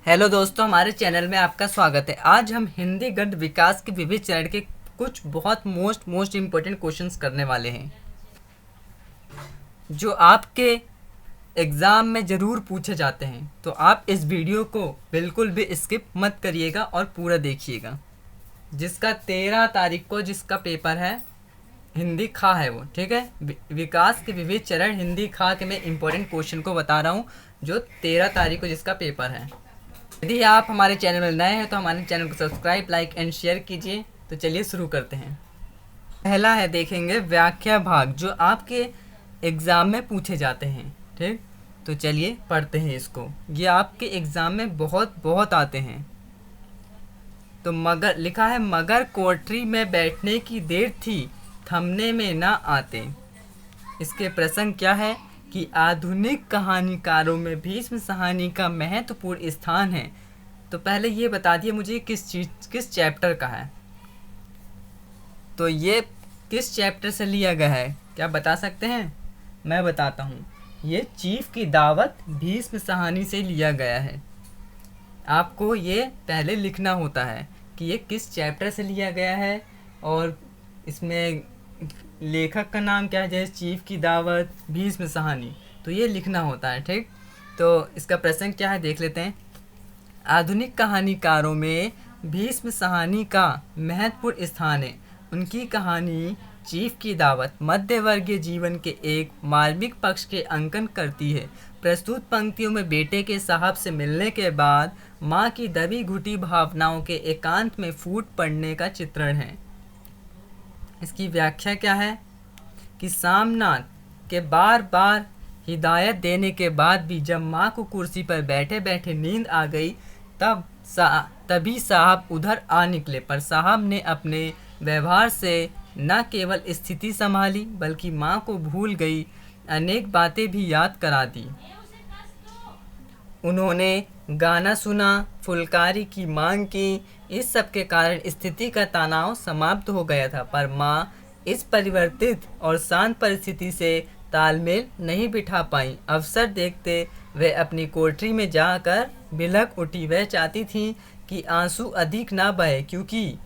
Hello दोस्तों, हमारे channel में आपका स्वागत है। आज हम हिंदी गद्य विकास के विविध चरण के कुछ बहुत मोस्ट इम्पोर्टेंट क्वेश्चंस करने वाले हैं जो आपके एग्ज़ाम में ज़रूर पूछे जाते हैं। तो आप इस वीडियो को बिल्कुल भी स्किप मत करिएगा और पूरा देखिएगा। जिसका 13 तारीख को जिसका पेपर है हिंदी खा है वो, ठीक है। विकास के विविध चरण हिंदी खा के मैं इम्पोर्टेंट क्वेश्चन को बता रहा हूँ जो 13 तारीख को जिसका पेपर है। यदि आप हमारे चैनल में नए हैं तो हमारे चैनल को सब्सक्राइब, लाइक एंड शेयर कीजिए। तो चलिए शुरू करते हैं। पहला है, देखेंगे व्याख्या भाग जो आपके एग्ज़ाम में पूछे जाते हैं, ठीक। तो चलिए पढ़ते हैं इसको। ये आपके एग्ज़ाम में बहुत आते हैं। तो मगर लिखा है, मगर कोठरी में बैठने की देर थी, थमने में ना आते। इसके प्रसंग क्या है कि आधुनिक कहानीकारों में भीष्म कहानी का महत्वपूर्ण स्थान है। तो पहले ये बता दिए मुझे किस चैप्टर का है। तो ये किस चैप्टर से लिया गया है, क्या बता सकते हैं? मैं बताता हूँ। ये चीफ की दावत भीष्म कहानी से लिया गया है। आपको ये पहले लिखना होता है कि ये किस चैप्टर से लिया गया है और इसमें लेखक का नाम क्या है। जैसे चीफ की दावत, भीष्म कहानी, तो ये लिखना होता है, ठीक। तो इसका प्रसंग क्या है देख लेते हैं। आधुनिक कहानीकारों में भीष्म कहानी का महत्वपूर्ण स्थान है। उनकी कहानी चीफ की दावत मध्यवर्गीय जीवन के एक मार्मिक पक्ष के अंकन करती है। प्रस्तुत पंक्तियों में बेटे के साहब से मिलने के बाद माँ की दबी घुटी भावनाओं के एकांत में फूट पड़ने का चित्रण है। इसकी व्याख्या क्या है कि सामनाथ के बार बार हिदायत देने के बाद भी जब माँ को कुर्सी पर बैठे बैठे नींद आ गई तभी साहब उधर आ निकले, पर साहब ने अपने व्यवहार से न केवल स्थिति संभाली बल्कि माँ को भूल गई अनेक बातें भी याद करा दी। उन्होंने गाना सुना, फुलकारी की मांग की। इस सब के कारण स्थिति का तनाव समाप्त हो गया था, पर माँ इस परिवर्तित और शांत परिस्थिति से तालमेल नहीं बिठा पाई। अवसर देखते वे अपनी कोठरी में जाकर बिलख उठी। वह चाहती थी कि आंसू अधिक ना बहे, क्योंकि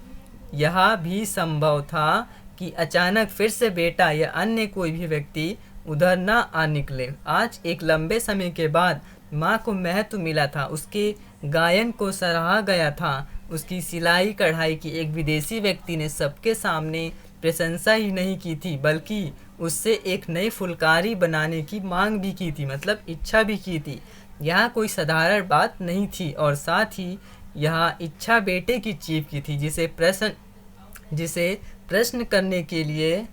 यह भी संभव था कि अचानक फिर से बेटा या अन्य कोई भी व्यक्ति उधर ना आ निकले। आज एक लंबे समय के बाद माँ को महत्व मिला था। उसके गायन को सराहा गया था। उसकी सिलाई कढ़ाई की एक विदेशी व्यक्ति ने सबके सामने प्रशंसा ही नहीं की थी बल्कि उससे एक नई फुलकारी बनाने की मांग भी की थी, मतलब इच्छा भी की थी। यह कोई साधारण बात नहीं थी और साथ ही यह इच्छा बेटे की चीफ की थी जिसे प्रश्न करने के लिए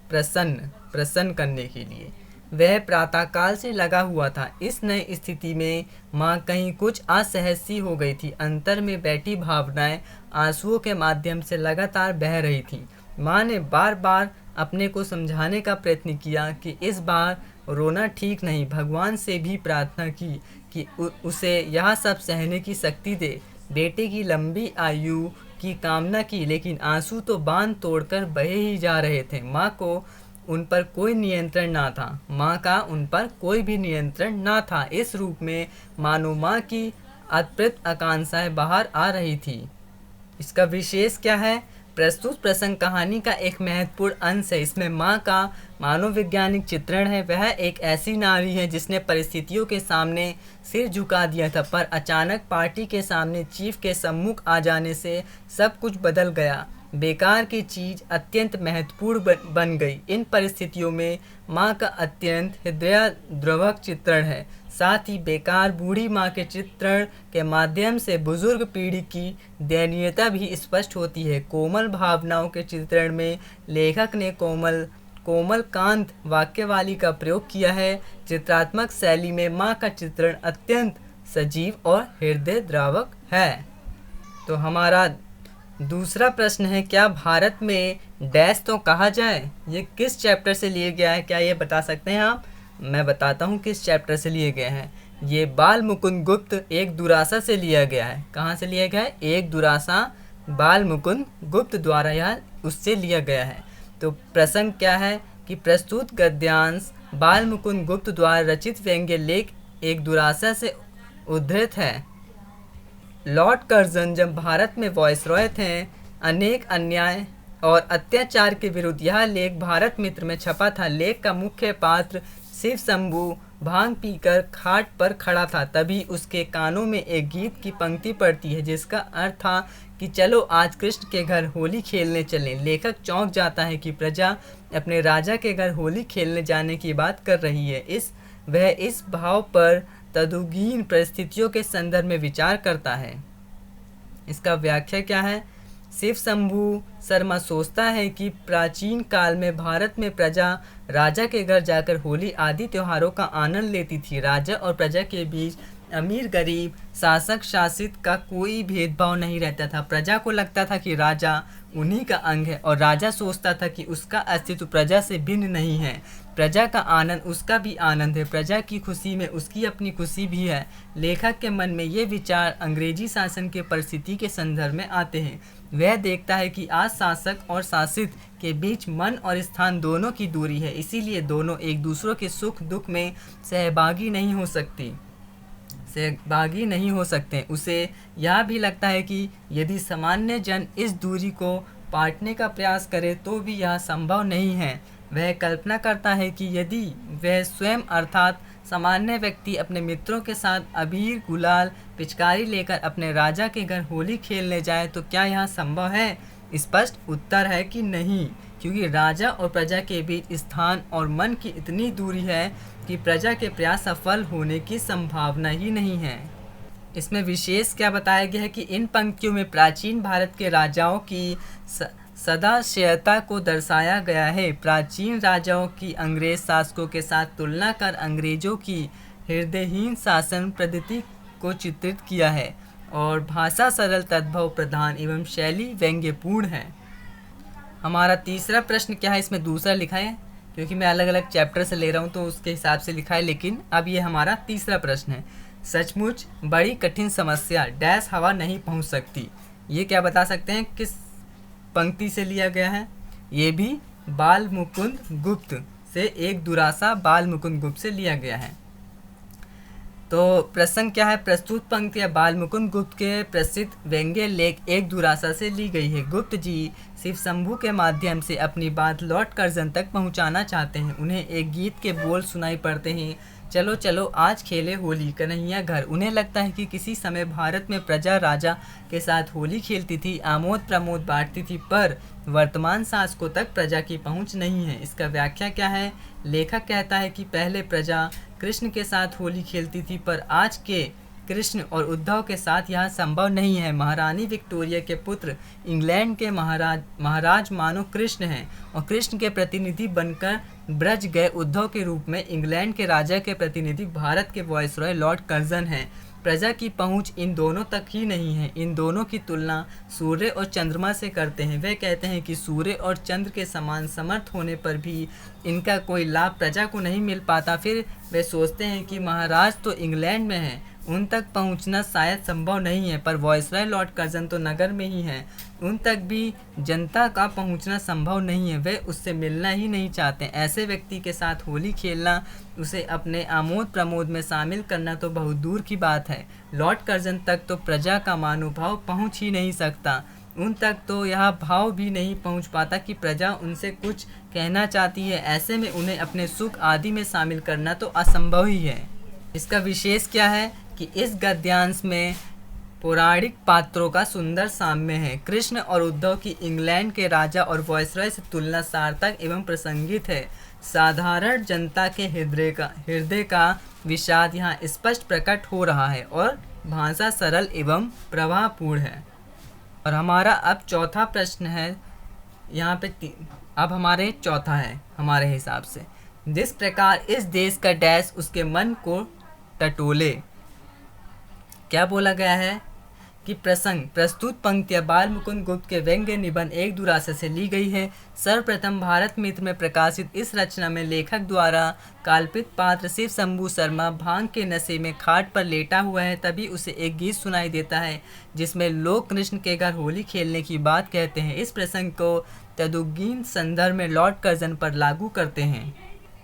प्रसन्न करने के लिए वह प्रातःकाल से लगा हुआ था। इस नई स्थिति में माँ कहीं कुछ असहज सी हो गई थी। अंतर में बैठी भावनाएं आंसुओं के माध्यम से लगातार बह रही थीं। माँ ने बार बार अपने को समझाने का प्रयत्न किया कि इस बार रोना ठीक नहीं। भगवान से भी प्रार्थना की कि उसे यह सब सहने की शक्ति दे। बेटे की लंबी आयु की कामना की, लेकिन आंसू तो बांध तोड़कर बहे ही जा रहे थे। माँ को उन पर कोई नियंत्रण ना था। माँ का उन पर कोई भी नियंत्रण ना था। इस रूप में मानो माँ की अतृप्त आकांक्षाएं बाहर आ रही थी। इसका विशेष क्या है? प्रस्तुत प्रसंग कहानी का एक महत्वपूर्ण अंश है। इसमें माँ का मानववैज्ञानिक चित्रण है। वह एक ऐसी नारी है जिसने परिस्थितियों के सामने सिर झुका दिया था, पर अचानक पार्टी के सामने चीफ के सम्मुख आ जाने से सब कुछ बदल गया। बेकार की चीज़ अत्यंत महत्वपूर्ण बन गई। इन परिस्थितियों में माँ का अत्यंत हृदयद्रावक चित्रण है। साथ ही बेकार बूढ़ी माँ के चित्रण के माध्यम से बुजुर्ग पीढ़ी की दयनीयता भी स्पष्ट होती है। कोमल भावनाओं के चित्रण में लेखक ने कोमल कांत वाक्यवाली का प्रयोग किया है। चित्रात्मक शैली में माँ का चित्रण अत्यंत सजीव और हृदयद्रावक है। तो हमारा दूसरा प्रश्न है, क्या भारत में डैश तो कहा जाए? ये किस चैप्टर से लिए गया है, क्या ये बता सकते हैं आप? मैं बताता हूँ किस चैप्टर से लिए गए हैं। ये बाल मुकुंद गुप्त एक दुरासा से लिया गया है। कहाँ से लिया गया है? एक दुरासा बाल मुकुंद गुप्त द्वारा यह उससे लिया गया है। तो प्रसंग क्या है कि प्रस्तुत गद्यांश बाल मुकुंद गुप्त द्वारा रचित व्यंग्य लेख एक दुरासा से उद्धृत है। लॉर्ड कर्जन जब भारत में वॉइसरॉय थे, अनेक अन्याय और अत्याचार के विरुद्ध यह लेख भारत मित्र में छपा था। लेख का मुख्य पात्र शिव शंभू भांग पीकर खाट पर खड़ा था। तभी उसके कानों में एक गीत की पंक्ति पड़ती है जिसका अर्थ था कि चलो आज कृष्ण के घर होली खेलने चलें। लेखक चौंक जाता है कि प्रजा अपने राजा के घर होली खेलने जाने की बात कर रही है। वह इस भाव पर तदुगीन परिस्थितियों के संदर्भ में विचार करता है। इसका व्याख्या क्या है? शिव शंभू शर्मा सोचता है कि प्राचीन काल में भारत में प्रजा राजा के घर जाकर होली आदि त्योहारों का आनंद लेती थी। राजा और प्रजा के बीच अमीर गरीब शासक शासित का कोई भेदभाव नहीं रहता था। प्रजा को लगता था कि राजा उन्हीं का अंग है और राजा सोचता था कि उसका अस्तित्व प्रजा से भिन्न नहीं है। प्रजा का आनंद उसका भी आनंद है, प्रजा की खुशी में उसकी अपनी खुशी भी है। लेखक के मन में ये विचार अंग्रेजी शासन के परिस्थिति के संदर्भ में आते हैं। वह देखता है कि आज शासक और शासित के बीच मन और स्थान दोनों की दूरी है, इसीलिए दोनों एक दूसरों के सुख दुख में सहभागी नहीं हो सकते। उसे यह भी लगता है कि यदि सामान्य जन इस दूरी को पाटने का प्रयास करे तो भी यह संभव नहीं है। वह कल्पना करता है कि यदि वह स्वयं अर्थात सामान्य व्यक्ति अपने मित्रों के साथ अबीर गुलाल पिचकारी लेकर अपने राजा के घर होली खेलने जाए तो क्या यह संभव है? स्पष्ट उत्तर है कि नहीं, क्योंकि राजा और प्रजा के बीच स्थान और मन की इतनी दूरी है कि प्रजा के प्रयास सफल होने की संभावना ही नहीं है। इसमें विशेष क्या बताया गया है कि इन पंक्तियों में प्राचीन भारत के राजाओं की सदाशयता को दर्शाया गया है। प्राचीन राजाओं की अंग्रेज शासकों के साथ तुलना कर अंग्रेजों की हृदयहीन शासन पद्धति को चित्रित किया है और भाषा सरल तद्भव प्रधान एवं शैली व्यंग्यपूर्ण है। हमारा तीसरा प्रश्न क्या है? इसमें दूसरा लिखा है क्योंकि मैं अलग अलग चैप्टर से ले रहा हूँ तो उसके हिसाब से लिखा है, लेकिन अब ये हमारा तीसरा प्रश्न है। सचमुच बड़ी कठिन समस्या डैश हवा नहीं पहुँच सकती। ये क्या बता सकते हैं किस पंक्ति से लिया गया है? ये भी बाल मुकुंद गुप्त से एक दुरासा बाल मुकुंद गुप्त से लिया गया है। तो प्रसंग क्या है? प्रस्तुत पंक्तियाँ बाल मुकुंद गुप्त के प्रसिद्ध व्यंग्य लेख एक दुरासा से ली गई है। गुप्त जी शिव शंभू के माध्यम से अपनी बात लॉर्ड कर्जन तक पहुंचाना चाहते हैं। उन्हें एक गीत के बोल सुनाई पड़ते हैं, चलो चलो आज खेले होली कन्हैया घर। उन्हें लगता है कि किसी समय भारत में प्रजा राजा के साथ होली खेलती थी, आमोद प्रमोद बांटती थी, पर वर्तमान शासकों तक प्रजा की पहुंच नहीं है। इसका व्याख्या क्या है? लेखक कहता है कि पहले प्रजा कृष्ण के साथ होली खेलती थी, पर आज के कृष्ण और उद्धव के साथ यह संभव नहीं है। महारानी विक्टोरिया के पुत्र इंग्लैंड के महाराज मानो कृष्ण हैं और कृष्ण के प्रतिनिधि बनकर ब्रज गए उद्धव के रूप में इंग्लैंड के राजा के प्रतिनिधि भारत के वॉइसरॉय लॉर्ड कर्जन हैं। प्रजा की पहुंच इन दोनों तक ही नहीं है। इन दोनों की तुलना सूर्य और चंद्रमा से करते हैं। वे कहते हैं कि सूर्य और चंद्र के समान समर्थ होने पर भी इनका कोई लाभ प्रजा को नहीं मिल पाता। फिर वे सोचते हैं कि महाराज तो इंग्लैंड में हैं, उन तक पहुंचना शायद संभव नहीं है, पर वॉइसरॉय लॉर्ड कर्जन तो नगर में ही हैं, उन तक भी जनता का पहुंचना संभव नहीं है। वे उससे मिलना ही नहीं चाहते। ऐसे व्यक्ति के साथ होली खेलना, उसे अपने आमोद प्रमोद में शामिल करना तो बहुत दूर की बात है। लॉर्ड कर्जन तक तो प्रजा का मानोभाव पहुंच ही नहीं सकता। उन तक तो यह भाव भी नहीं पहुंच पाता कि प्रजा उनसे कुछ कहना चाहती है। ऐसे में उन्हें अपने सुख आदि में शामिल करना तो असंभव ही है। इसका विशेष क्या है कि इस गद्यांश में पौराणिक पात्रों का सुंदर साम्य है। कृष्ण और उद्धव की इंग्लैंड के राजा और वॉइसरॉय से तुलना सार्थक एवं प्रसंगित है। साधारण जनता के हृदय का विषाद यहाँ स्पष्ट प्रकट हो रहा है और भाषा सरल एवं प्रवाहपूर्ण है। और हमारा अब चौथा प्रश्न है यहाँ पे अब हमारे चौथा है हमारे हिसाब से। जिस प्रकार इस देश का डैश उसके मन को टटोले। क्या बोला गया है कि प्रस्तुत पंक्तियाँ बाल मुकुंद गुप्त के व्यंग्य निबंध एक दुरासा से ली गई है। सर्वप्रथम भारत मित्र में प्रकाशित इस रचना में लेखक द्वारा कल्पित पात्र शिव शंभू शर्मा भांग के नशे में खाट पर लेटा हुआ है। तभी उसे एक गीत सुनाई देता है जिसमें लोग कृष्ण के घर होली खेलने की बात कहते हैं। इस प्रसंग को तदुगीन संदर्भ में लॉर्ड कर्जन पर लागू करते हैं।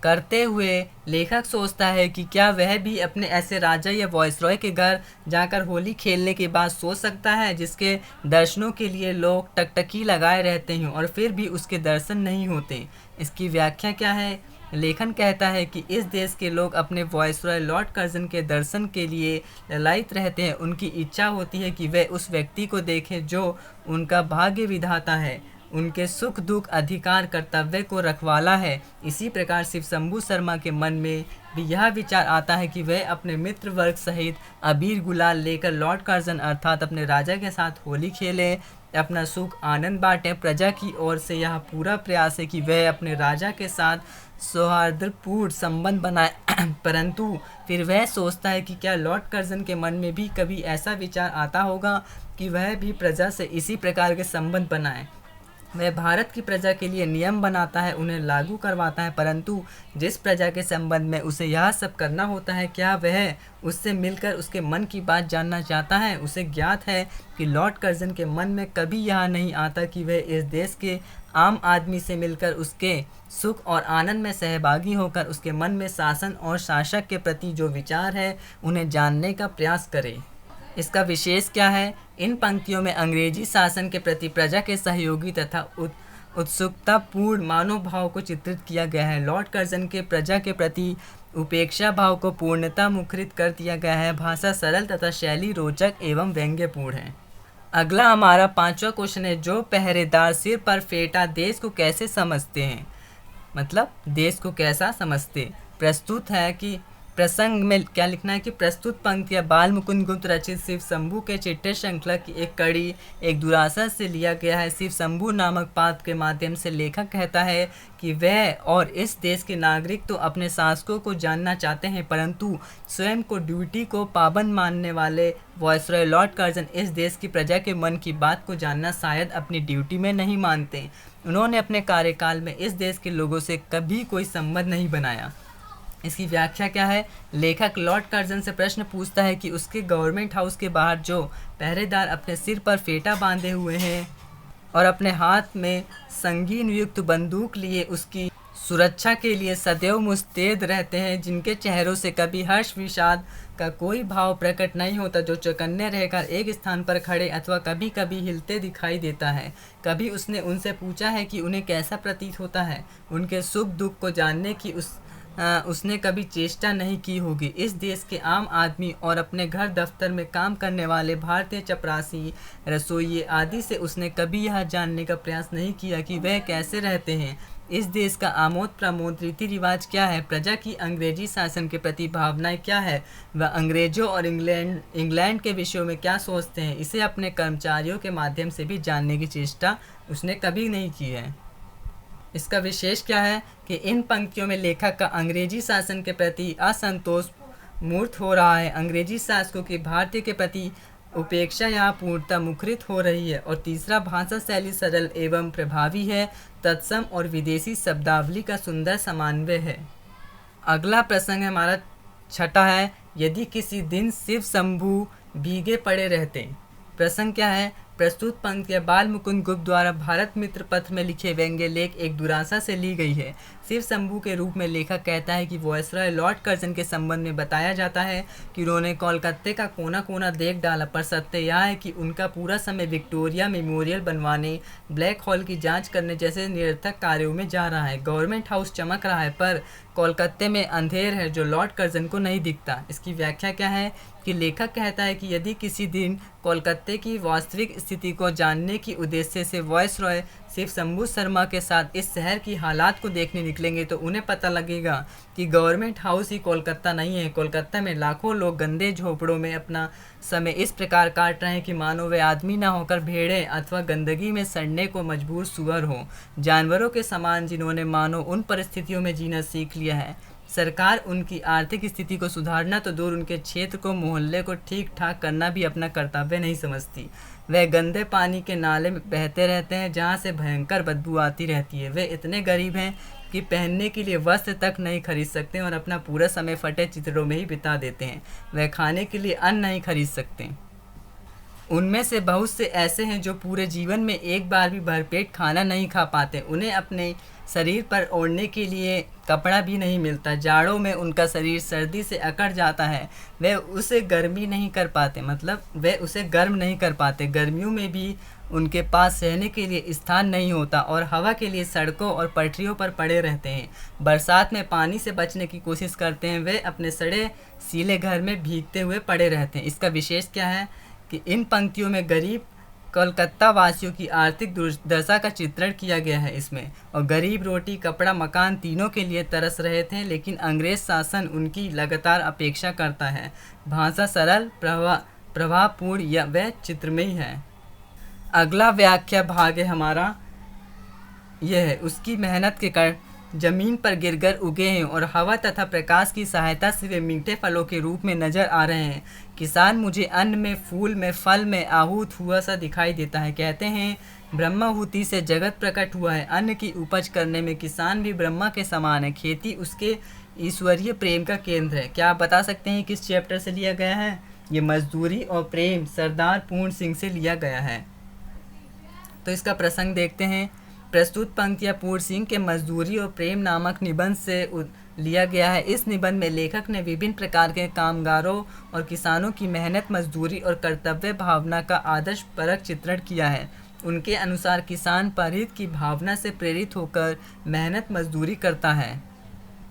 करते हुए लेखक सोचता है कि क्या वह भी अपने ऐसे राजा या वॉइसरॉय के घर जाकर होली खेलने की बात सोच सकता है जिसके दर्शनों के लिए लोग टकटकी लगाए रहते हैं और फिर भी उसके दर्शन नहीं होते। इसकी व्याख्या क्या है? लेखन कहता है कि इस देश के लोग अपने वॉइसरॉय लॉर्ड कर्जन के दर्शन के लिए ललायित रहते हैं। उनकी इच्छा होती है कि वे उस व्यक्ति को देखें जो उनका भाग्य विधाता है, उनके सुख दुख अधिकार कर्तव्य को रखवाला है। इसी प्रकार शिव शंभू शर्मा के मन में भी यह विचार आता है कि वह अपने मित्र वर्ग सहित अबीर गुलाल लेकर लॉर्ड कर्जन अर्थात अपने राजा के साथ होली खेले, अपना सुख आनंद बांटे। प्रजा की ओर से यह पूरा प्रयास है कि वह अपने राजा के साथ सौहार्दपूर्ण संबंध बनाए परंतु फिर वह सोचता है कि क्या लॉर्ड कर्जन के मन में भी कभी ऐसा विचार आता होगा कि वह भी प्रजा से इसी प्रकार के संबंध बनाए। वह भारत की प्रजा के लिए नियम बनाता है, उन्हें लागू करवाता है, परंतु जिस प्रजा के संबंध में उसे यह सब करना होता है, क्या वह उससे मिलकर उसके मन की बात जानना चाहता है? उसे ज्ञात है कि लॉर्ड कर्जन के मन में कभी यह नहीं आता कि वह इस देश के आम आदमी से मिलकर उसके सुख और आनंद में सहभागी होकर उसके मन में शासन और शासक के प्रति जो विचार है उन्हें जानने का प्रयास करे। इसका विशेष क्या है? इन पंक्तियों में अंग्रेजी शासन के प्रति प्रजा के सहयोगी तथा उत्सुकतापूर्ण मनोभाव को चित्रित किया गया है। लॉर्ड कर्जन के प्रजा के प्रति उपेक्षा भाव को पूर्णतः मुखरित कर दिया गया है। भाषा सरल तथा शैली रोचक एवं व्यंग्यपूर्ण है। अगला हमारा 5वां क्वेश्चन है, जो पहरेदार सिर पर फेटा देश को कैसे समझते हैं? मतलब देश को कैसा समझते? प्रस्तुत है कि प्रसंग में क्या लिखना है कि प्रस्तुत पंक्तियाँ बाल मुकुंद गुप्त रचित शिव शंभू के चिट्ठे श्रृंखला की एक कड़ी एक दुरासा से लिया गया है। शिव शंभू नामक पात्र के माध्यम से लेखक कहता है कि वह और इस देश के नागरिक तो अपने शासकों को जानना चाहते हैं, परंतु स्वयं को ड्यूटी को पाबंद मानने वाले वॉइसरॉय लॉर्ड कर्जन इस देश की प्रजा के मन की बात को जानना शायद अपनी ड्यूटी में नहीं मानते। उन्होंने अपने कार्यकाल में इस देश के लोगों से कभी कोई संबंध नहीं बनाया। इसकी व्याख्या क्या है? लेखक लॉर्ड कर्जन से प्रश्न पूछता है कि उसके गवर्नमेंट हाउस के बाहर जो पहरेदार अपने सिर पर फेटा बांधे हुए हैं और अपने हाथ में संगीन युक्त बंदूक लिए उसकी सुरक्षा के लिए सदैव मुस्तैद रहते हैं, जिनके चेहरों से कभी हर्ष विषाद का कोई भाव प्रकट नहीं होता, जो चौकन्ने रहकर एक स्थान पर खड़े अथवा कभी कभी हिलते दिखाई देता है। कभी उसने उनसे पूछा है कि उन्हें कैसा प्रतीत होता है? उनके सुख दुख को जानने की उसने कभी चेष्टा नहीं की होगी। इस देश के आम आदमी और अपने घर दफ्तर में काम करने वाले भारतीय चपरासी रसोइये आदि से उसने कभी यह जानने का प्रयास नहीं किया कि वह कैसे रहते हैं। इस देश का आमोद प्रमोद रीति रिवाज क्या है? प्रजा की अंग्रेजी शासन के प्रति भावनाएं क्या है? वह अंग्रेजों और इंग्लैंड के विषयों में क्या सोचते हैं? इसे अपने कर्मचारियों के माध्यम से भी जानने की चेष्टा उसने कभी नहीं की है। इसका विशेष क्या है कि इन पंक्तियों में लेखक का अंग्रेजी शासन के प्रति असंतोष मूर्त हो रहा है। अंग्रेजी शासकों की भारतीय के प्रति उपेक्षा यहाँ पूर्णतः मुखरित हो रही है। और तीसरा, भाषा शैली सरल एवं प्रभावी है, तत्सम और विदेशी शब्दावली का सुंदर समन्वय है। अगला प्रसंग हमारा 6 है, यदि किसी दिन शिव शंभू भीगे पड़े रहते। प्रसंग क्या है? प्रस्तुत पंक्तियाँ बाल मुकुंद गुप्त द्वारा भारत मित्र पत्र में लिखे व्यंग्य लेख एक दुरासा से ली गई है। शिव शंभू के रूप में लेखक कहता है कि वॉइसरॉय लॉर्ड कर्जन के संबंध में बताया जाता है कि उन्होंने कोलकाता का कोना कोना देख डाला, पर सत्य यह है कि उनका पूरा समय विक्टोरिया मेमोरियल बनवाने, ब्लैक हॉल की जांच करने जैसे निरर्थक कार्यों में जा रहा है। गवर्नमेंट हाउस चमक रहा है पर कोलकाता में अंधेर है जो लॉर्ड कर्जन को नहीं दिखता। इसकी व्याख्या क्या है कि लेखक कहता है कि यदि किसी दिन कोलकाता की वास्तविक स्थिति को जानने की उद्देश्य से वॉइसरॉय शिव शंभू शर्मा के साथ इस शहर की हालात को देखने निकलेंगे तो उन्हें पता लगेगा कि गवर्नमेंट हाउस ही कोलकाता नहीं है। कोलकाता में लाखों लोग गंदे झोपड़ों में अपना समय इस प्रकार काट रहे हैं कि मानो वे आदमी ना होकर भेड़ें अथवा गंदगी में सड़ने को मजबूर सुअर हो, जानवरों के समान, जिन्होंने मानो उन परिस्थितियों में जीना सीख लिया है। सरकार उनकी आर्थिक स्थिति को सुधारना तो दूर, उनके क्षेत्र को, मोहल्ले को ठीक ठाक करना भी अपना कर्तव्य नहीं समझती। वह गंदे पानी के नाले में बहते रहते हैं जहाँ से भयंकर बदबू आती रहती है। वे इतने गरीब हैं कि पहनने के लिए वस्त्र तक नहीं खरीद सकते और अपना पूरा समय फटे चित्रों में ही बिता देते हैं। वह खाने के लिए अन्न नहीं खरीद सकते। उनमें से बहुत से ऐसे हैं जो पूरे जीवन में एक बार भी भरपेट खाना नहीं खा पाते। उन्हें अपने शरीर पर ओढ़ने के लिए कपड़ा भी नहीं मिलता। जाड़ों में उनका शरीर सर्दी से अकड़ जाता है, वे उसे गर्मी नहीं कर पाते, मतलब वे उसे गर्म नहीं कर पाते। गर्मियों में भी उनके पास रहने के लिए स्थान नहीं होता और हवा के लिए सड़कों और पटरियों पर पड़े रहते हैं। बरसात में पानी से बचने की कोशिश करते हैं, वे अपने सड़े सीले घर में भीगते हुए पड़े रहते हैं। इसका विशेष क्या है कि इन पंक्तियों में गरीब कोलकाता वासियों की आर्थिक दुर्दशा का चित्रण किया गया है इसमें। और गरीब रोटी कपड़ा मकान तीनों के लिए तरस रहे थे, लेकिन अंग्रेज शासन उनकी लगातार अपेक्षा करता है। भाषा सरल प्रभावपूर्ण या वह चित्रमयी है। अगला व्याख्या भाग है हमारा यह है, उसकी मेहनत के कारण जमीन पर गिरकर उगे हैं और हवा तथा प्रकाश की सहायता से वे मीठे फलों के रूप में नजर आ रहे हैं। किसान मुझे अन्न में, फूल में, फल में आहूत हुआ सा दिखाई देता है। कहते हैं ब्रह्माहुति से जगत प्रकट हुआ है। अन्न की उपज करने में किसान भी ब्रह्मा के समान है। खेती उसके ईश्वरीय प्रेम का केंद्र है। क्या आप बता सकते हैं किस चैप्टर से लिया गया है? ये मजदूरी और प्रेम सरदार पूर्ण सिंह से लिया गया है। तो इसका प्रसंग देखते हैं। प्रस्तुत पंक्तियाँ पूर्ण सिंह के मजदूरी और प्रेम नामक निबंध से लिया गया है। इस निबंध में लेखक ने विभिन्न प्रकार के कामगारों और किसानों की मेहनत, मजदूरी और कर्तव्य भावना का आदर्श परक चित्रण किया है। उनके अनुसार किसान परहित की भावना से प्रेरित होकर मेहनत मजदूरी करता है।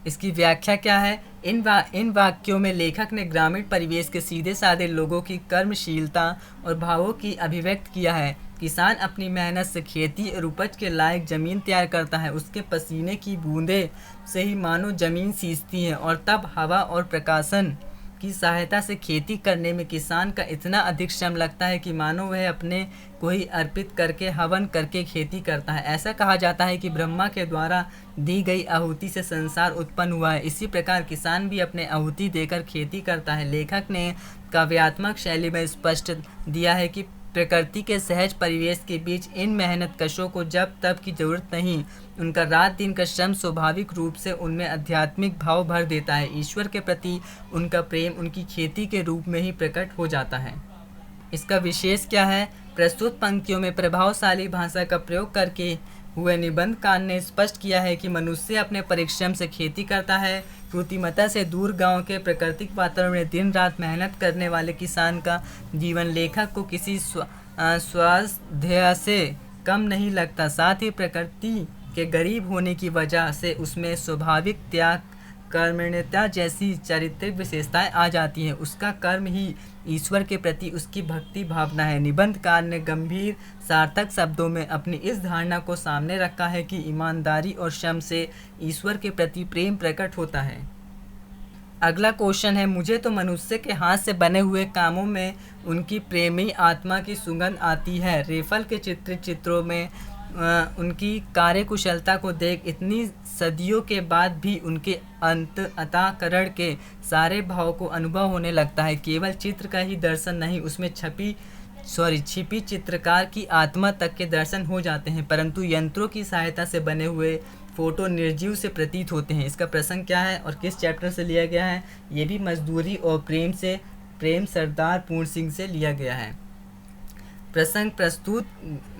इसकी व्याख्या क्या है? इन वाक्यों में लेखक ने ग्रामीण परिवेश के सीधे साधे लोगों की कर्मशीलता और भावों की अभिव्यक्त किया है। किसान अपनी मेहनत से खेती और उपज के लायक ज़मीन तैयार करता है। उसके पसीने की बूंदें से ही मानो ज़मीन सींचती है और तब हवा और प्रकाशन की सहायता से खेती करने में किसान का इतना अधिक श्रम लगता है कि मानो वह अपने को ही अर्पित करके हवन करके खेती करता है। ऐसा कहा जाता है कि ब्रह्मा के द्वारा दी गई आहुति से संसार उत्पन्न हुआ है। इसी प्रकार किसान भी अपने आहुति देकर खेती करता है। लेखक ने काव्यात्मक शैली में स्पष्ट दिया है कि प्रकृति के सहज परिवेश के बीच इन मेहनत कशों को जब तब की जरूरत नहीं। उनका रात दिन का श्रम स्वाभाविक रूप से उनमें आध्यात्मिक भाव भर देता है। ईश्वर के प्रति उनका प्रेम उनकी खेती के रूप में ही प्रकट हो जाता है। इसका विशेष क्या है? प्रस्तुत पंक्तियों में प्रभावशाली भाषा का प्रयोग करके हुए निबंधकार ने स्पष्ट किया है कि मनुष्य अपने परिश्रम से खेती करता है। कृत्रिमता से दूर गांव के प्राकृतिक वातावरण में दिन रात मेहनत करने वाले किसान का जीवन लेखक को किसी स्वाध्याय से कम नहीं लगता। साथ ही प्रकृति के गरीब होने की वजह से उसमें स्वाभाविक त्याग, कर्मण्यता जैसी चारित्रिक विशेषताएं आ जाती हैं। उसका कर्म ही ईश्वर के प्रति उसकी भक्ति भावना है। निबंधकार ने गंभीर सार्थक शब्दों में अपनी इस धारणा को सामने रखा है कि ईमानदारी और श्रम से ईश्वर के प्रति प्रेम प्रकट होता है। अगला क्वेश्चन है, मुझे तो मनुष्य के हाथ से बने हुए कामों में उनकी प्रेमी आत्मा की सुगंध आती है। रेफल के चित्रों में उनकी कार्यकुशलता को देख इतनी सदियों के बाद भी उनके अंतःकरण के सारे भाव को अनुभव होने लगता है। केवल चित्र का ही दर्शन नहीं, उसमें छिपी चित्रकार की आत्मा तक के दर्शन हो जाते हैं। परंतु यंत्रों की सहायता से बने हुए फोटो निर्जीव से प्रतीत होते हैं। इसका प्रसंग क्या है और किस चैप्टर से लिया गया है? ये भी मजदूरी और प्रेम सरदार पूर्ण सिंह से लिया गया है। प्रसंग प्रस्तुत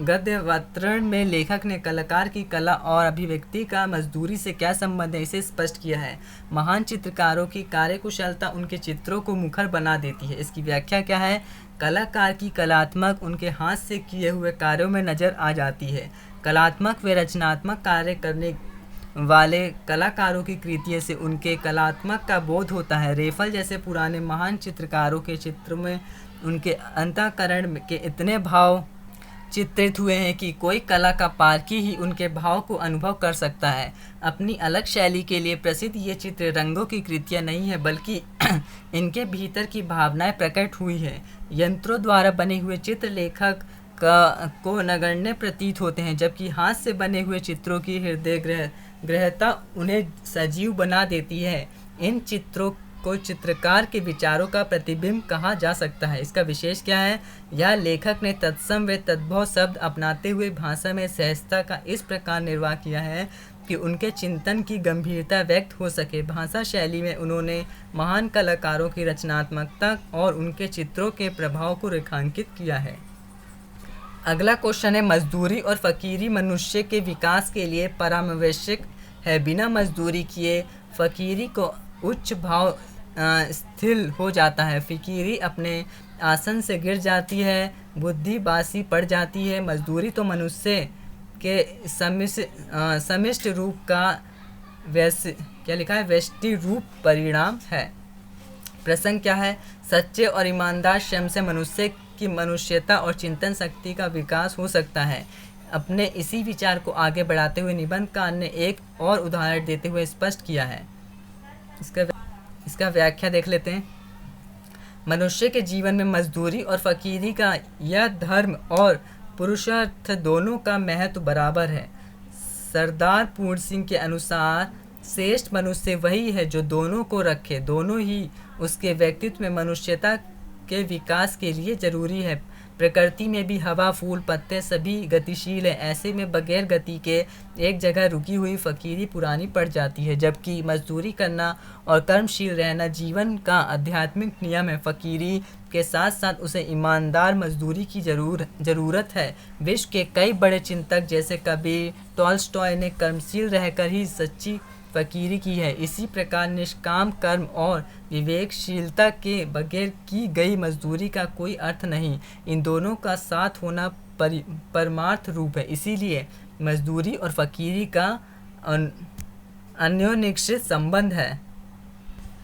गद्यावतरण में लेखक ने कलाकार की कला और अभिव्यक्ति का मजदूरी से क्या संबंध है इसे स्पष्ट किया है। महान चित्रकारों की कार्यकुशलता उनके चित्रों को मुखर बना देती है। इसकी व्याख्या क्या है? कलाकार की कलात्मक उनके हाथ से किए हुए कार्यों में नजर आ जाती है। कलात्मक व रचनात्मक कार्य करने वाले कलाकारों की कृतियों से उनके कलात्मक का बोध होता है। रेफल जैसे पुराने महान चित्रकारों के चित्र में उनके अंतःकरण के इतने भाव चित्रित हुए हैं कि कोई कला का पारखी ही उनके भाव को अनुभव कर सकता है। अपनी अलग शैली के लिए प्रसिद्ध ये चित्र रंगों की कृतियाँ नहीं है, बल्कि इनके भीतर की भावनाएं प्रकट हुई है। यंत्रों द्वारा बने हुए चित्र लेखक को नगण्य प्रतीत होते हैं, जबकि हाथ से बने हुए चित्रों की हृदय ग्रहता उन्हें सजीव बना देती है। इन चित्रों को चित्रकार के विचारों का प्रतिबिंब कहा जा सकता है। इसका विशेष क्या है? यह लेखक ने तत्सम व तद्भव शब्द अपनाते हुए भाषा में सहजता का इस प्रकार निर्वाह किया है कि उनके चिंतन की गंभीरता व्यक्त हो सके। भाषा शैली में उन्होंने महान कलाकारों की रचनात्मकता और उनके चित्रों के प्रभाव को रेखांकित किया है। अगला क्वेश्चन है, मजदूरी और फकीरी मनुष्य के विकास के लिए परमावश्यक है। बिना मजदूरी किए फ़कीरी को उच्च भाव स्थिर हो जाता है। फ़कीरी अपने आसन से गिर जाती है, बुद्धि बासी पड़ जाती है। मजदूरी तो मनुष्य के समिष्ट रूप का क्या लिखा है, व्यष्टि रूप परिणाम है। प्रसंग क्या है? सच्चे और ईमानदार श्रम से मनुष्य की मनुष्यता और चिंतन शक्ति का विकास हो सकता है। अपने इसी विचार को आगे बढ़ाते हुए निबंधकार ने एक और उदाहरण देते हुए स्पष्ट किया है। इसका व्याख्या देख लेते हैं। मनुष्य के जीवन में मजदूरी और फ़कीरी का यह धर्म और पुरुषार्थ दोनों का महत्व बराबर है। सरदार पूर्ण सिंह के अनुसार श्रेष्ठ मनुष्य वही है जो दोनों को रखे। दोनों ही उसके व्यक्तित्व में मनुष्यता के विकास के लिए जरूरी है। प्रकृति में भी हवा, फूल, पत्ते सभी गतिशील है। ऐसे में बगैर गति के एक जगह रुकी हुई फ़कीरी पुरानी पड़ जाती है, जबकि मजदूरी करना और कर्मशील रहना जीवन का आध्यात्मिक नियम है। फ़कीरी के साथ साथ उसे ईमानदार मजदूरी की ज़रूरत है। विश्व के कई बड़े चिंतक जैसे कबीर, टॉल्स्टॉय ने कर्मशील रहकर ही सच्ची फ़कीरी की है। इसी प्रकार निष्काम कर्म और विवेकशीलता के बगैर की गई मजदूरी का कोई अर्थ नहीं। इन दोनों का साथ होना परमार्थ रूप है। इसीलिए मजदूरी और फ़कीरी का अन्योन्याश्रित संबंध है।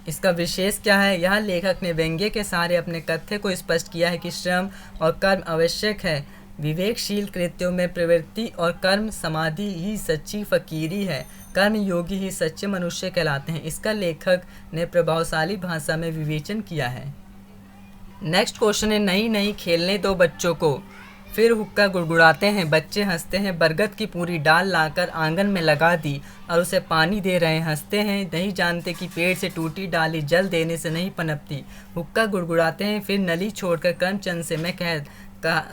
इसका विशेष क्या है? यहाँ लेखक ने व्यंग्य के सहारे अपने कथ्य को स्पष्ट किया है कि श्रम और कर्म आवश्यक है। विवेकशील कृत्यों में प्रवृत्ति और कर्म समाधि ही सच्ची फ़कीरी है। कर्म योगी ही सच्चे मनुष्य कहलाते हैं। इसका लेखक ने प्रभावशाली भाषा में विवेचन किया है। नेक्स्ट क्वेश्चन है, नई नई खेलने दो बच्चों को, फिर हुक्का गुड़गुड़ाते हैं, बच्चे हंसते हैं। बरगद की पूरी डाल लाकर आंगन में लगा दी और उसे पानी दे रहे हैं, हंसते हैं, नहीं जानते कि पेड़ से टूटी डाली जल देने से नहीं पनपती। हुक्का गुड़गुड़ाते हैं। फिर नली छोड़कर करमचंद से मैं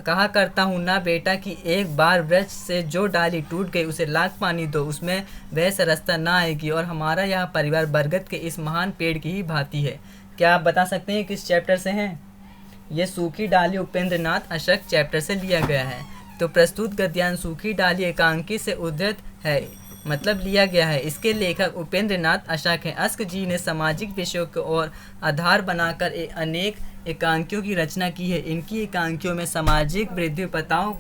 कहा करता हूँ ना बेटा कि एक बार वृक्ष से जो डाली टूट गई उसे लाख पानी दो, उसमें वह सरसता ना आएगी। और हमारा यह परिवार बरगद के इस महान पेड़ की ही भांति है। क्या आप बता सकते हैं किस चैप्टर से हैं? ये सूखी डाली उपेंद्र नाथ अशक चैप्टर से लिया गया है। तो प्रस्तुत गद्यांश सूखी डाली एकांकी से उद्धृत है, मतलब लिया गया है। इसके लेखक उपेंद्र नाथ अशक हैं। अश्क जी ने सामाजिक विषयों को और आधार बनाकर अनेक एकांकियों की रचना की है। इनकी एकांकियों में सामाजिक वृद्धिपताओं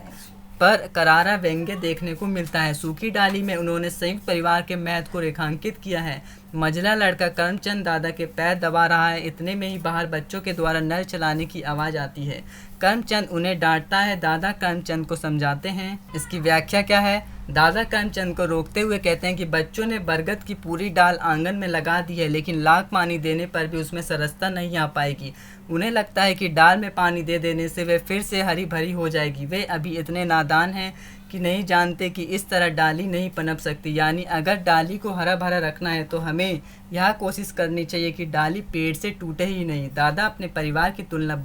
पर करारा व्यंग्य देखने को मिलता है। सूखी डाली में उन्होंने संयुक्त परिवार के महत्व को रेखांकित किया है। मझला लड़का करमचंद दादा के पैर दबा रहा है, इतने में ही बाहर बच्चों के द्वारा नल चलाने की आवाज़ आती है। करमचंद उन्हें डांटता है, दादा करमचंद को समझाते हैं। इसकी व्याख्या क्या है? दादा करमचंद को रोकते हुए कहते हैं कि बच्चों ने बरगद की पूरी डाल आंगन में लगा दी है, लेकिन लाख पानी देने पर भी उसमें सरसता नहीं आ पाएगी। उन्हें लगता है कि डाल में पानी दे देने से वे फिर से हरी भरी हो जाएगी। वे अभी इतने नादान हैं कि नहीं जानते कि इस तरह डाली नहीं पनप सकती। यानी अगर डाली को हरा भरा रखना है तो हमें यह कोशिश करनी चाहिए कि डाली पेड़ से टूटे ही नहीं। दादा अपने परिवार की तुलना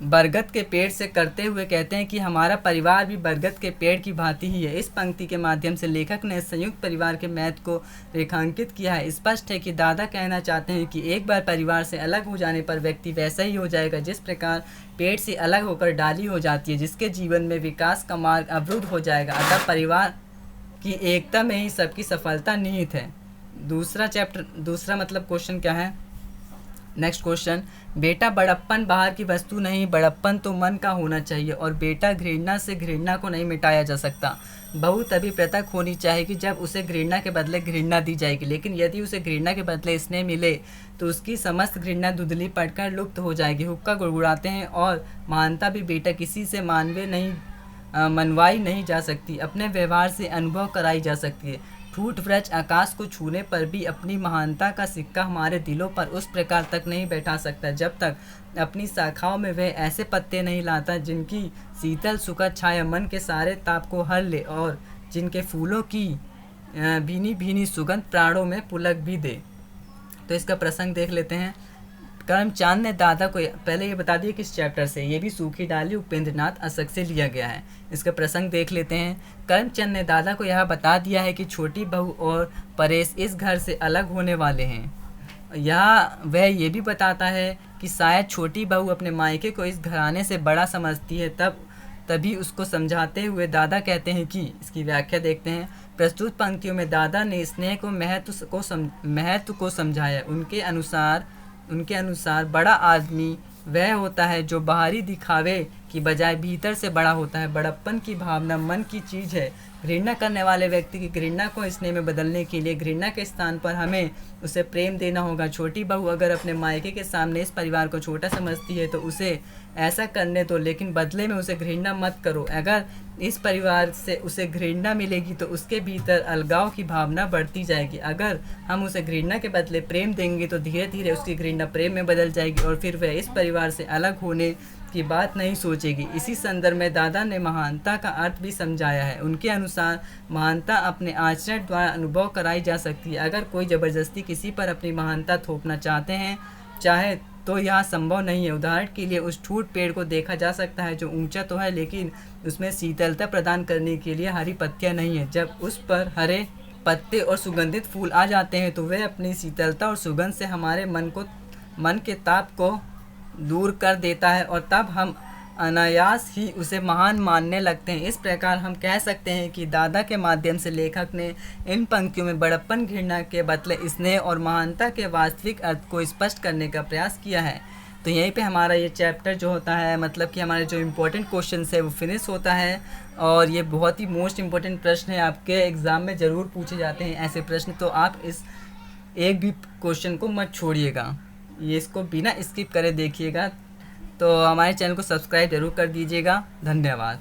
बरगद के पेड़ से करते हुए कहते हैं कि हमारा परिवार भी बरगद के पेड़ की भांति ही है। इस पंक्ति के माध्यम से लेखक ने संयुक्त परिवार के महत्व को रेखांकित किया है। स्पष्ट है कि दादा कहना चाहते हैं कि एक बार परिवार से अलग हो जाने पर व्यक्ति वैसा ही हो जाएगा जिस प्रकार पेड़ से अलग होकर डाली हो जाती है, जिसके जीवन में विकास का मार्ग अवरुद्ध हो जाएगा। अतः परिवार की एकता में ही सबकी सफलता निहित है। दूसरा मतलब क्वेश्चन क्या है? नेक्स्ट क्वेश्चन, बेटा बड़प्पन बाहर की वस्तु नहीं, बड़प्पन तो मन का होना चाहिए। और बेटा घृणा से घृणा को नहीं मिटाया जा सकता। बहू तभी पृथक होनी चाहिए जब उसे घृणा के बदले घृणा दी जाएगी, लेकिन यदि उसे घृणा के बदले स्नेह मिले तो उसकी समस्त घृणा धुंधली पड़कर लुप्त हो जाएगी। हुक्का गुड़गुड़ाते हैं और मानता भी बेटा किसी से मनवाई नहीं जा सकती, अपने व्यवहार से अनुभव कराई जा सकती है। ठूठ वृक्ष आकाश को छूने पर भी अपनी महानता का सिक्का हमारे दिलों पर उस प्रकार तक नहीं बैठा सकता जब तक अपनी शाखाओं में वह ऐसे पत्ते नहीं लाता जिनकी शीतल सुखद छाया मन के सारे ताप को हर ले और जिनके फूलों की भीनी भीनी सुगंध प्राणों में पुलक भी दे। तो इसका प्रसंग देख लेते हैं। करमचंद ने दादा को, पहले ये बता दिया किस चैप्टर से, ये भी सूखी डाली उपेंद्र नाथ अशक से लिया गया है। इसका प्रसंग देख लेते हैं। करमचंद ने दादा को यह बता दिया है कि छोटी बहू और परेश इस घर से अलग होने वाले हैं। वह ये भी बताता है कि शायद छोटी बहू अपने मायके को इस घराने से बड़ा समझती है, तभी उसको समझाते हुए दादा कहते हैं कि, इसकी व्याख्या देखते हैं। प्रस्तुत पंक्तियों में दादा ने स्नेह को महत्व को समझाया। उनके अनुसार बड़ा आदमी वह होता है जो बाहरी दिखावे की बजाय भीतर से बड़ा होता है। बड़प्पन की भावना मन की चीज़ है। घृणा करने वाले व्यक्ति की घृणा को स्नेह में बदलने के लिए घृणा के स्थान पर हमें उसे प्रेम देना होगा। छोटी बहू अगर अपने मायके के सामने इस परिवार को छोटा समझती है तो उसे ऐसा करने दो, लेकिन बदले में उसे घृणा मत करो। अगर इस परिवार से उसे घृणा मिलेगी तो उसके भीतर अलगाव की भावना बढ़ती जाएगी। अगर हम उसे घृणा के बदले प्रेम देंगे तो धीरे धीरे उसकी घृणा प्रेम में बदल जाएगी और फिर वह इस परिवार से अलग होने की बात नहीं सोचेगी। इसी संदर्भ में दादा ने महानता का अर्थ भी समझाया है। उनके अनुसार महानता अपने आचरण द्वारा अनुभव कराई जा सकती है। अगर कोई ज़बरदस्ती किसी पर अपनी महानता थोपना चाहे तो यह संभव नहीं है। उदाहरण के लिए उस ठूट पेड़ को देखा जा सकता है जो ऊंचा तो है लेकिन उसमें शीतलता प्रदान करने के लिए हरी पत्तियां नहीं है। जब उस पर हरे पत्ते और सुगंधित फूल आ जाते हैं तो वे अपनी शीतलता और सुगंध से हमारे मन के ताप को दूर कर देता है और तब हम अनायास ही उसे महान मानने लगते हैं। इस प्रकार हम कह सकते हैं कि दादा के माध्यम से लेखक ने इन पंक्तियों में बड़प्पन घृणा के बदले स्नेह और महानता के वास्तविक अर्थ को स्पष्ट करने का प्रयास किया है। तो यहीं पे हमारा ये चैप्टर जो होता है, मतलब कि हमारे जो इम्पोर्टेंट क्वेश्चन है वो फिनिश होता है। और ये बहुत ही मोस्ट इम्पोर्टेंट प्रश्न है, आपके एग्ज़ाम में ज़रूर पूछे जाते हैं ऐसे प्रश्न। तो आप इस एक भी क्वेश्चन को मत छोड़िएगा, ये इसको बिना स्किप करे देखिएगा। तो हमारे चैनल को सब्सक्राइब जरूर कर दीजिएगा। धन्यवाद।